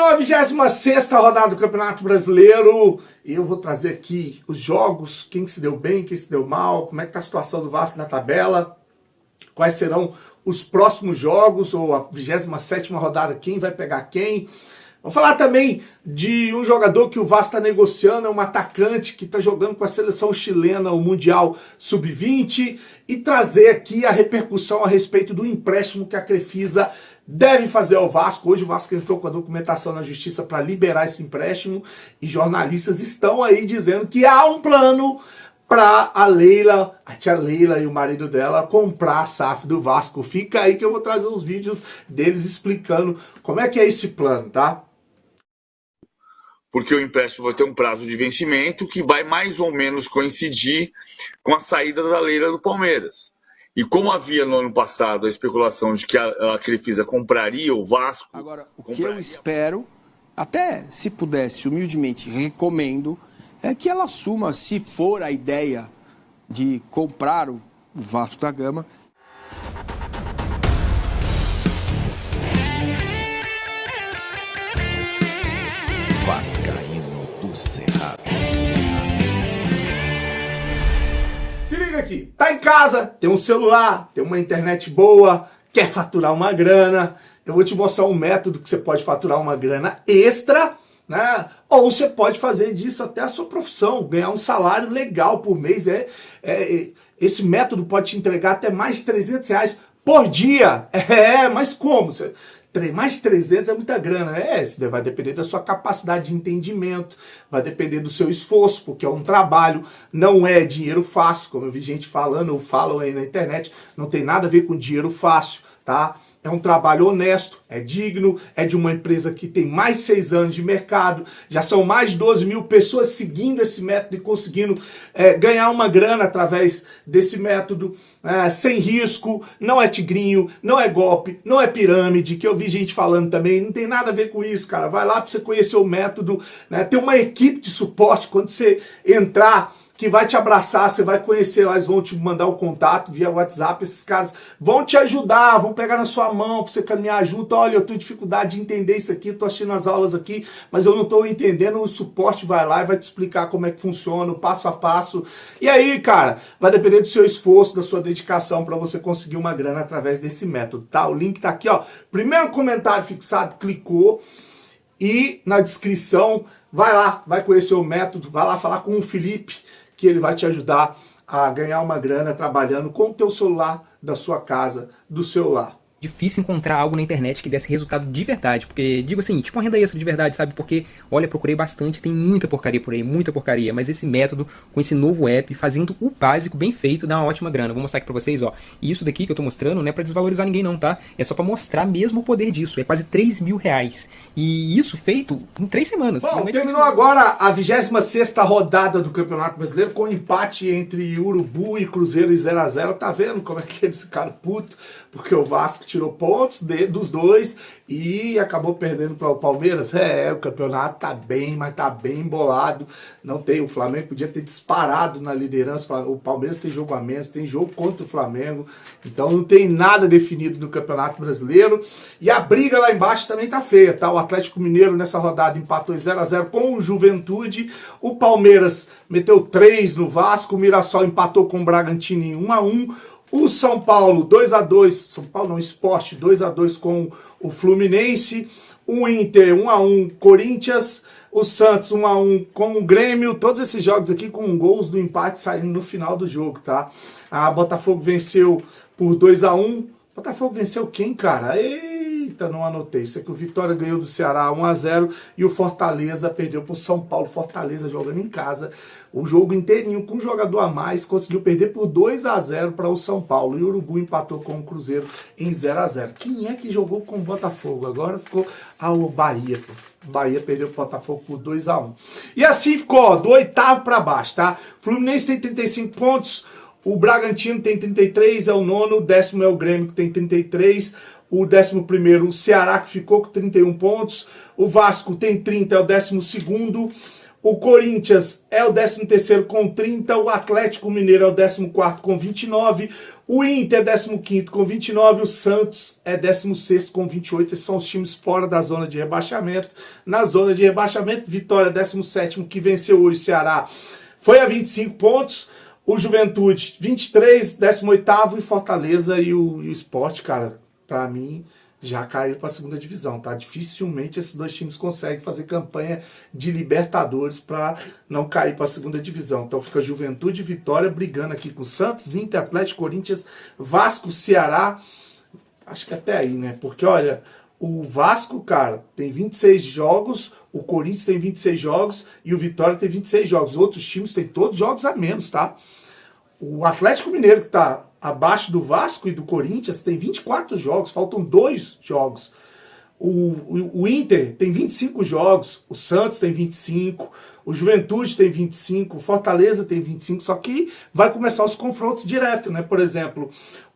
Terminou a 26ª rodada do Campeonato Brasileiro e eu vou trazer aqui os jogos, quem que se deu bem, quem se deu mal, como é que tá a situação do Vasco na tabela, quais serão os próximos jogos, ou a 27ª rodada, quem vai pegar quem. Vou falar também de um jogador que o Vasco está negociando, é um atacante que está jogando com a seleção chilena, o Mundial Sub-20, e trazer aqui a repercussão a respeito do empréstimo que a Crefisa deve fazer ao Vasco. Hoje o Vasco entrou com a documentação na justiça para liberar esse empréstimo e jornalistas estão aí dizendo que há um plano para a Leila, a tia Leila e o marido dela comprar a SAF do Vasco. Fica aí que eu vou trazer uns vídeos deles explicando como é que é esse plano, tá? Porque o empréstimo vai ter um prazo de vencimento que vai mais ou menos coincidir com a saída da Leila do Palmeiras. E como havia no ano passado a especulação de que a Crefisa compraria o Vasco... Agora, o que eu espero, até se pudesse, humildemente recomendo, é que ela assuma, se for a ideia de comprar o Vasco da Gama. Vascaíno do Cerrado. Se liga aqui, tá em casa, tem um celular, tem uma internet boa, quer faturar uma grana, eu vou te mostrar um método que você pode faturar uma grana extra, né? Ou você pode fazer disso até a sua profissão, ganhar um salário legal por mês. Esse método pode te entregar até mais de R$300 por dia. Mas como? Mais de 300 é muita grana, né? Isso vai depender da sua capacidade de entendimento, vai depender do seu esforço, porque é um trabalho, não é dinheiro fácil, como eu vi gente falando, ou falam aí na internet, não tem nada a ver com dinheiro fácil, tá? É um trabalho honesto, é digno, é de uma empresa que tem mais de 6 anos de mercado, já são mais de 12 mil pessoas seguindo esse método e conseguindo ganhar uma grana através desse método, sem risco, não é tigrinho, não é golpe, não é pirâmide, que eu vi gente falando também, não tem nada a ver com isso, cara. Vai lá para você conhecer o método, né? Tem uma equipe de suporte, quando você entrar, que vai te abraçar, você vai conhecer lá, eles vão te mandar o contato via WhatsApp, esses caras vão te ajudar, vão pegar na sua mão para você caminhar junto. Olha, eu tenho dificuldade de entender isso aqui, estou assistindo as aulas aqui, mas eu não estou entendendo. O suporte vai lá e vai te explicar como é que funciona, o passo a passo. E aí, cara, vai depender do seu esforço, da sua dedicação para você conseguir uma grana através desse método, tá? O link tá aqui, ó. Primeiro comentário fixado, clicou, e na descrição, vai lá, vai conhecer o método, vai lá falar com o Felipe, que ele vai te ajudar a ganhar uma grana trabalhando com o teu celular, da sua casa, do seu lar. Difícil encontrar algo na internet que desse resultado de verdade, porque, digo assim, tipo uma renda extra de verdade, sabe? Porque, olha, procurei bastante, tem muita porcaria por aí, muita porcaria, mas esse método, com esse novo app, fazendo o básico bem feito, dá uma ótima grana. Vou mostrar aqui pra vocês, ó, e isso daqui que eu tô mostrando não é pra desvalorizar ninguém não, tá? É só pra mostrar mesmo o poder disso, é quase R$3.000, e isso feito em 3 semanas. Bom, terminou agora a 26ª rodada do Campeonato Brasileiro, com empate entre Urubu e Cruzeiro em 0 a 0, tá vendo como é que eles ficaram putos? Porque o Vasco tirou pontos dos dois e acabou perdendo para o Palmeiras. O campeonato tá bem, mas tá bem embolado. Não tem, o Flamengo podia ter disparado na liderança. O Palmeiras tem jogo a menos, tem jogo contra o Flamengo. Então não tem nada definido no Campeonato Brasileiro. E a briga lá embaixo também tá feia, tá? O Atlético Mineiro nessa rodada empatou em 0 a 0 com o Juventude. O Palmeiras meteu 3 no Vasco. O Mirassol empatou com o Bragantino em 1 a 1. O São Paulo 2 a 2, São Paulo não, Sport 2 a 2 com o Fluminense, o Inter 1 a 1 Corinthians, o Santos 1 a 1 com o Grêmio, todos esses jogos aqui com gols do empate saindo no final do jogo, tá? A Botafogo venceu por 2 a 1. Botafogo venceu quem, cara? Eita, não anotei. Isso aqui, o Vitória ganhou do Ceará 1 a 0 e o Fortaleza perdeu pro São Paulo. Fortaleza jogando em casa, o jogo inteirinho com um jogador a mais, conseguiu perder por 2 a 0 para o São Paulo. E o Urubu empatou com o Cruzeiro em 0 a 0. Quem é que jogou com o Botafogo? Agora ficou o Bahia, pô. Bahia perdeu o Botafogo por 2 a 1. E assim ficou, ó, do 8º para baixo, tá? Fluminense tem 35 pontos, o Bragantino tem 33, é o 9º, o 10º é o Grêmio que tem 33, o 11º o Ceará que ficou com 31 pontos, o Vasco tem 30, é o 12º, O Corinthians é o 13º com 30, o Atlético Mineiro é o 14º com 29, o Inter é 15º com 29, o Santos é 16º com 28. Esses são os times fora da zona de rebaixamento. Na zona de rebaixamento, Vitória 17º, que venceu hoje o Ceará, foi a 25 pontos. O Juventude 23, 18º, e Fortaleza e o Sport, cara, pra mim, já caíram para a segunda divisão, tá? Dificilmente esses dois times conseguem fazer campanha de Libertadores para não cair para a segunda divisão. Então fica Juventude e Vitória brigando aqui com Santos, Inter, Atlético, Corinthians, Vasco, Ceará. Acho que até aí, né? Porque, olha, o Vasco, cara, tem 26 jogos, o Corinthians tem 26 jogos e o Vitória tem 26 jogos. Outros times têm todos jogos a menos, tá? O Atlético Mineiro, que tá abaixo do Vasco e do Corinthians, tem 24 jogos, faltam 2 jogos. O Inter tem 25 jogos, o Santos tem 25, o Juventude tem 25, o Fortaleza tem 25, só que vai começar os confrontos direto, né? Por exemplo,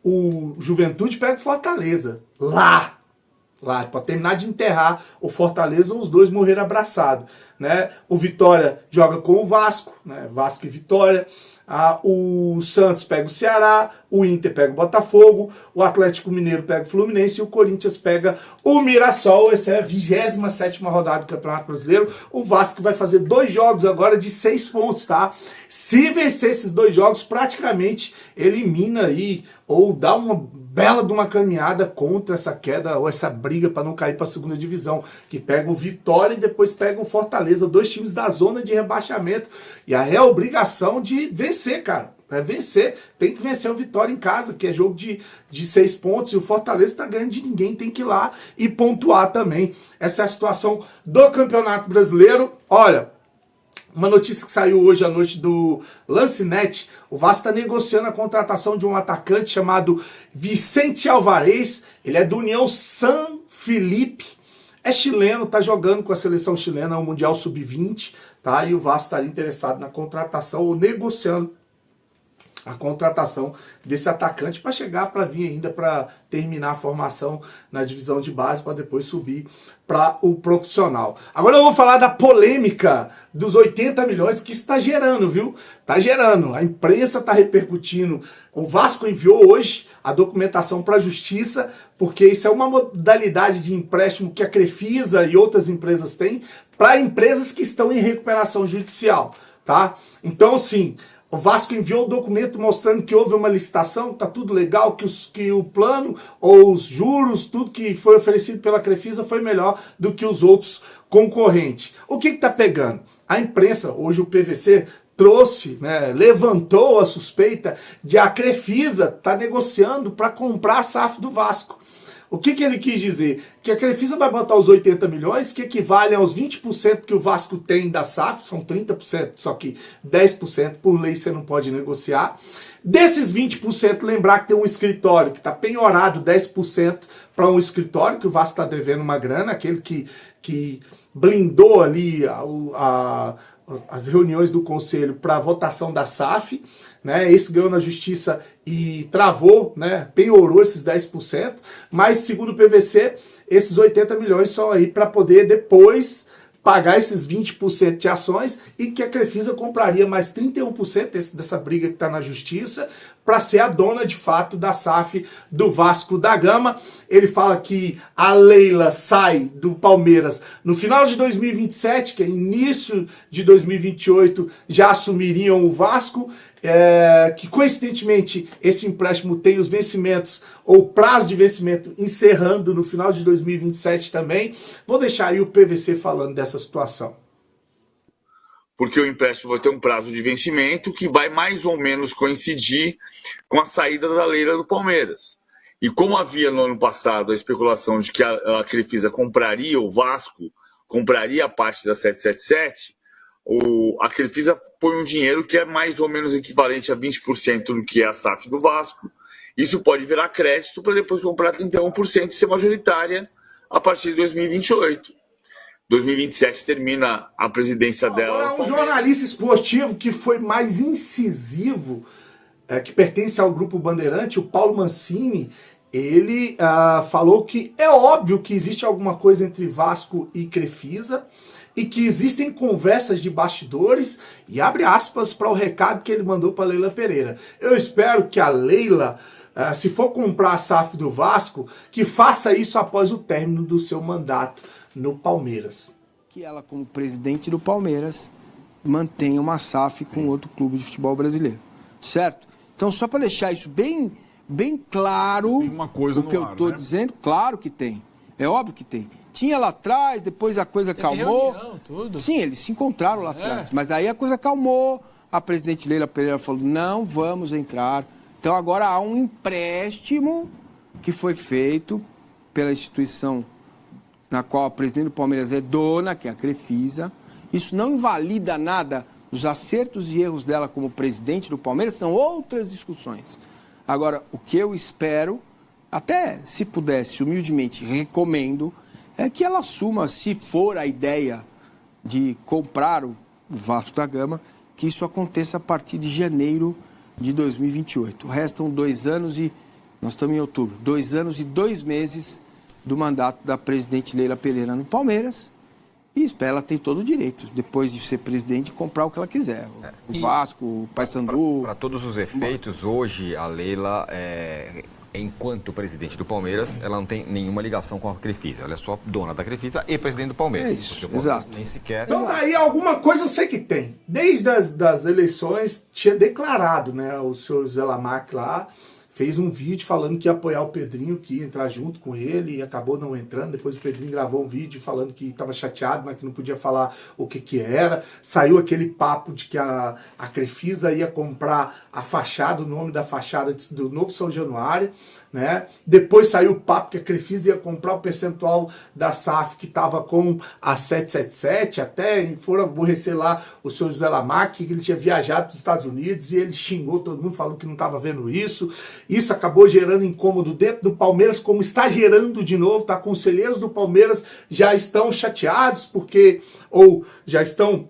o Juventude pega o Fortaleza, lá, para terminar de enterrar o Fortaleza, os dois morreram abraçados, né? O Vitória joga com o Vasco, né? Vasco e Vitória. O Santos pega o Ceará, o Inter pega o Botafogo, o Atlético Mineiro pega o Fluminense e o Corinthians pega o Mirassol. Essa é a 27ª rodada do Campeonato Brasileiro. O Vasco vai fazer 2 jogos agora de 6 pontos, tá? Se vencer esses 2 jogos, praticamente elimina aí, ou dá uma bela de uma caminhada contra essa queda, ou essa briga para não cair para a segunda divisão, que pega o Vitória e depois pega o Fortaleza, 2 times da zona de rebaixamento. E aí é a obrigação de vencer, cara. É vencer, tem que vencer o Vitória em casa, que é jogo de 6 pontos, e o Fortaleza está ganhando de ninguém, tem que ir lá e pontuar também. Essa é a situação do Campeonato Brasileiro. Olha, uma notícia que saiu hoje à noite do Lancenet: o Vasco está negociando a contratação de um atacante chamado Vicente Alvarez. Ele é do União San Felipe, é chileno, tá jogando com a seleção chilena, o Mundial Sub-20, tá? E o Vasco estaria interessado na contratação, ou negociando a contratação desse atacante para chegar, para vir ainda, para terminar a formação na divisão de base, para depois subir para o profissional. Agora eu vou falar da polêmica dos 80 milhões que está gerando, viu? Está gerando, a imprensa está repercutindo. O Vasco enviou hoje a documentação para a Justiça, porque isso é uma modalidade de empréstimo que a Crefisa e outras empresas têm para empresas que estão em recuperação judicial, tá? Então, sim, o Vasco enviou o documento mostrando que houve uma licitação, tá tudo legal, que o plano ou os juros, tudo que foi oferecido pela Crefisa foi melhor do que os outros concorrentes. O que tá pegando? A imprensa, hoje o PVC, trouxe, né, levantou a suspeita de a Crefisa tá negociando para comprar a SAF do Vasco. O que ele quis dizer? Que a Crefisa vai botar os 80 milhões, que equivalem aos 20% que o Vasco tem da SAF, são 30%, só que 10% por lei você não pode negociar. Desses 20%, lembrar que tem um escritório que está penhorado 10% para um escritório, que o Vasco está devendo uma grana, aquele que blindou ali as reuniões do conselho para a votação da SAF, né? Esse ganhou na justiça e travou, né? Penhorou esses 10%, mas segundo o PVC, esses 80 milhões são aí para poder depois pagar esses 20% de ações, e que a Crefisa compraria mais 31% dessa briga que está na justiça para ser a dona de fato da SAF do Vasco da Gama. Ele fala que a Leila sai do Palmeiras no final de 2027, que é início de 2028 já assumiriam o Vasco, que coincidentemente esse empréstimo tem os vencimentos, ou prazo de vencimento, encerrando no final de 2027 também. Vou deixar aí o PVC falando dessa situação. Porque o empréstimo vai ter um prazo de vencimento que vai mais ou menos coincidir com a saída da Leila do Palmeiras. E como havia no ano passado a especulação de que a Crefisa compraria o Vasco, compraria a parte da 777, a Crefisa põe um dinheiro que é mais ou menos equivalente a 20% do que é a SAF do Vasco. Isso pode virar crédito para depois comprar 31% e ser majoritária a partir de 2028. 2027 termina a presidência dela. Agora, um jornalista esportivo que foi mais incisivo, que pertence ao Grupo Bandeirante, o Paulo Mancini, ele falou que é óbvio que existe alguma coisa entre Vasco e Crefisa e que existem conversas de bastidores, e abre aspas para o recado que ele mandou para Leila Pereira. Eu espero que a Leila, se for comprar a SAF do Vasco, que faça isso após o término do seu mandato no Palmeiras. Que ela, como presidente do Palmeiras, mantenha uma SAF com outro clube de futebol brasileiro, certo? Então, só para deixar isso bem claro, tem uma coisa o que eu estou dizendo, claro que tem, é óbvio que tem. Tinha lá atrás, depois a coisa calmou. Reunião, tudo. Sim, eles se encontraram lá atrás, mas aí a coisa calmou, a presidente Leila Pereira falou, não vamos entrar. Então agora há um empréstimo que foi feito pela instituição na qual a presidente do Palmeiras é dona, que é a Crefisa. Isso não invalida nada, os acertos e erros dela como presidente do Palmeiras são outras discussões. Agora, o que eu espero, até se pudesse, humildemente, recomendo, é que ela assuma, se for a ideia de comprar o Vasco da Gama, que isso aconteça a partir de janeiro de 2028. Restam 2 anos e... Nós estamos em outubro. 2 anos e 2 meses do mandato da presidente Leila Pereira no Palmeiras. E ela tem todo o direito, depois de ser presidente, de comprar o que ela quiser. O Vasco, o Paysandu... Para todos os efeitos, hoje a Leila, enquanto presidente do Palmeiras, ela não tem nenhuma ligação com a Crefisa. Ela é só dona da Crefisa e presidente do Palmeiras. É isso, exato. Nem sequer... Então daí alguma coisa eu sei que tem. Desde das eleições tinha declarado, né, o senhor Zé Lamac lá, fez um vídeo falando que ia apoiar o Pedrinho, que ia entrar junto com ele, e acabou não entrando. Depois o Pedrinho gravou um vídeo falando que estava chateado, mas que não podia falar o que era. Saiu aquele papo de que a Crefisa ia comprar a fachada, o nome da fachada do Novo São Januário, né? Depois saiu o papo que a Crefisa ia comprar o percentual da SAF que estava com a 777, até foram aborrecer lá o senhor José Lamac, que ele tinha viajado para os Estados Unidos, e ele xingou todo mundo, falou que não estava vendo isso. Isso acabou gerando incômodo dentro do Palmeiras, como está gerando de novo, tá? Conselheiros do Palmeiras já estão chateados, ou já estão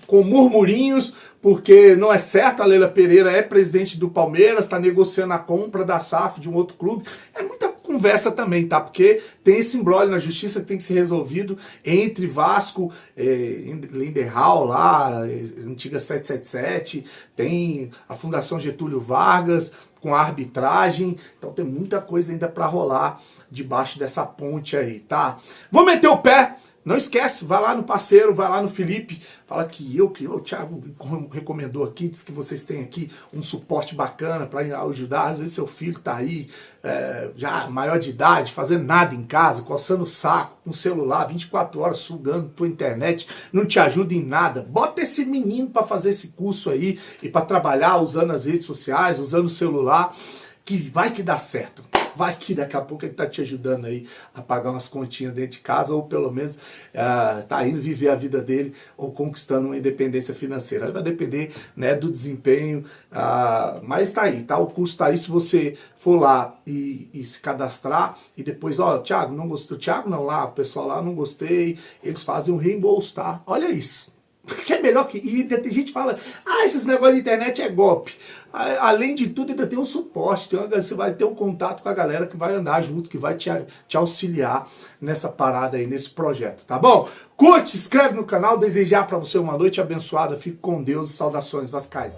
com murmurinhos, porque não é certo, a Leila Pereira é presidente do Palmeiras, está negociando a compra da SAF de um outro clube. É muita conversa também, tá? Porque tem esse imbróglio na justiça que tem que ser resolvido entre Vasco, Lindenhall lá, antiga 777, tem a Fundação Getúlio Vargas, com a arbitragem, então tem muita coisa ainda para rolar debaixo dessa ponte aí, tá? Vou meter o pé, não esquece, vai lá no parceiro, vai lá no Felipe, fala que o Thiago recomendou aqui, diz que vocês têm aqui um suporte bacana para ajudar, às vezes seu filho tá aí, já maior de idade, fazendo nada em casa, coçando o saco, com celular, 24 horas sugando tua internet, não te ajuda em nada. Bota esse menino para fazer esse curso aí e para trabalhar usando as redes sociais, usando o celular, que vai que dá certo. Vai que daqui a pouco ele tá te ajudando aí a pagar umas continhas dentro de casa, ou pelo menos tá indo viver a vida dele, ou conquistando uma independência financeira. Aí vai depender, né, do desempenho, mas tá aí, tá? O curso tá aí, se você for lá e se cadastrar, e depois, Thiago, não gostou, Thiago não, lá, o pessoal lá, não gostei, eles fazem um reembolso, tá? Olha isso. Que é melhor que... E tem gente que fala, esses negócios de internet é golpe. Além de tudo, ainda tem um suporte, você vai ter um contato com a galera que vai andar junto, que vai te auxiliar nessa parada aí, nesse projeto, tá bom? Curte, se inscreve no canal, desejar para você uma noite abençoada, fique com Deus e saudações vascaínas.